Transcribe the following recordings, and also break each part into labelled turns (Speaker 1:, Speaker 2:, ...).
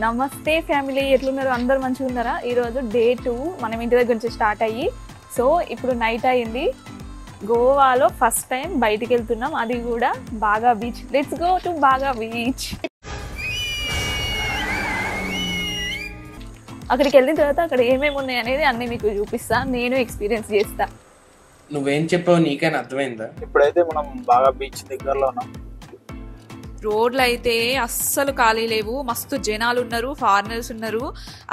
Speaker 1: నమస్తే ఫ్యామిలీ, ఎట్లున్నారు? అందరు మంచిగా ఉన్నారా? ఈరోజు డే 2 మనం ఇంటి దగ్గర నుంచి స్టార్ట్ అయ్యి ఇప్పుడు నైట్ అయింది. గోవాలో ఫస్ట్ టైం బయటికి వెళ్తున్నాం, అది కూడా బాగా బీచ్. లెట్స్ గో టు బాగా బీచ్. అక్కడికి వెళ్ళిన తర్వాత అక్కడ ఏమేమి ఉన్నాయి అనేది అన్ని మీకు చూపిస్తా, నేను ఎక్స్పీరియన్స్ చేస్తా.
Speaker 2: నువ్వేం చెప్పావు నీకైనా అర్థమైందా?
Speaker 3: ఇప్పుడైతే మనం బాగా బీచ్ దగ్గరలో ఉన్నాం.
Speaker 1: రోడ్లు అయితే అస్సలు ఖాళీ లేవు, మస్తు జనాలు ఉన్నారు, ఫారినర్స్ ఉన్నారు.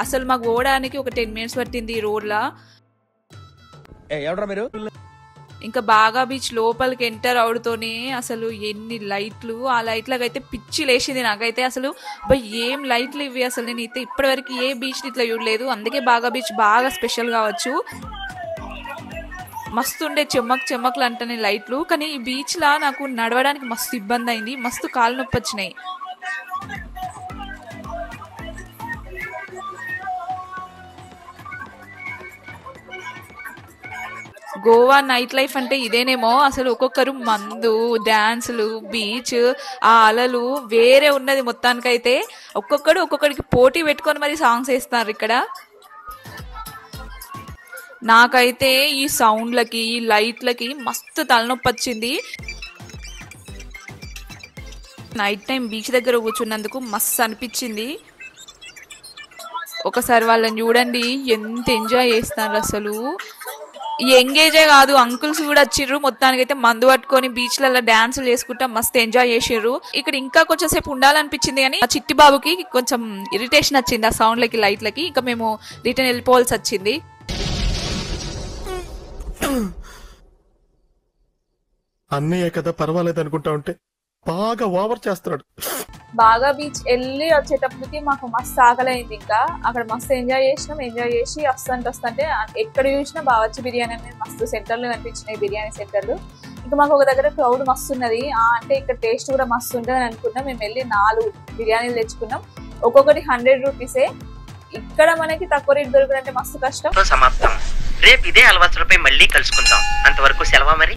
Speaker 1: అసలు మాకు పోవడానికి ఒక 10 minutes పట్టింది ఈ రోడ్లా. ఇంకా బాగా బీచ్ లోపలికి ఎంటర్ అవడుతోనే అసలు ఎన్ని లైట్లు, ఆ లైట్లకు అయితే పిచ్చి లేచింది నాకైతే. అసలు ఏం లైట్లు ఇవి, అసలు నేను అయితే ఇప్పటి వరకు ఏ బీచ్ ఇట్లా చూడలేదు. అందుకే బాగా బీచ్ బాగా స్పెషల్ కావచ్చు. మస్తు ఉండే చెమ్మక్లు అంటనే లైట్లు. కానీ ఈ బీచ్ లా నాకు నడవడానికి మస్తు ఇబ్బంది అయింది, మస్తు కాళ్ళు నొప్పి వచ్చినాయి. గోవా నైట్ లైఫ్ అంటే ఇదేనేమో. అసలు ఒక్కొక్కరు మందు, డాన్సులు, బీచ్, ఆ అలలు వేరే ఉన్నది మొత్తానికైతే. ఒక్కొక్కడికి పోటీ పెట్టుకొని మరి సాంగ్స్ వేస్తున్నారు ఇక్కడ. నాకైతే ఈ సౌండ్లకి, ఈ లైట్లకి మస్తు తలనొప్పి వచ్చింది. నైట్ టైం బీచ్ దగ్గర కూర్చున్నందుకు మస్తు అనిపించింది. ఒకసారి వాళ్ళని చూడండి ఎంత ఎంజాయ్ చేస్తున్నారు. అసలు ఎంగేజే కాదు, అంకుల్స్ కూడా వచ్చిర్రు. మొత్తానికైతే మందు పట్టుకొని బీచ్లలో డాన్సులు చేసుకుంటా మస్తు ఎంజాయ్ చేసిర్రు. ఇక్కడ ఇంకా కొంచెం సేపు ఉండాలనిపించింది, కానీ ఆ చిట్టి బాబుకి కొంచెం ఇరిటేషన్ వచ్చింది ఆ సౌండ్లకి, లైట్లకి. ఇంకా మేము రిటర్న్ వెళ్ళిపోవాల్సి వచ్చింది.
Speaker 4: అన్నయ్య కదా పర్వాలేదు అనుకుంటా ఉంటే బాగా ఓవర్ చేస్తున్నాడు.
Speaker 1: బాగా బీచ్ వెళ్ళి వచ్చేటప్పటికి మాకు మస్తు ఆకలైంది. ఇంకా అక్కడ మస్తు ఎంజాయ్ చేసినాం. ఎంజాయ్ చేసి వస్తుంటే ఎక్కడ చూసినా బావచ్చి బిర్యానీ అనేది మస్తు సెంటర్లు కనిపించినాయి, బిర్యానీ సెంటర్లు. ఇంకా మాకు ఒక దగ్గర క్రౌడ్ మస్తు ఉన్నది, అంటే ఇక్కడ టేస్ట్ కూడా మస్తు ఉంటుంది అని అనుకున్నాం. మేము వెళ్ళి 4 బిర్యానీలు తెచ్చుకున్నాం, ఒక్కొక్కటి 100 రూపీసే. ఇక్కడ మనకి తక్కువ రేట్ దొరకడంటే మస్తు కష్టం.
Speaker 5: సమాప్తం. రేపు ఇదే అలవాట్లపై మళ్ళీ కలుసుకుందాం. అంతవరకు సెలవు మరి.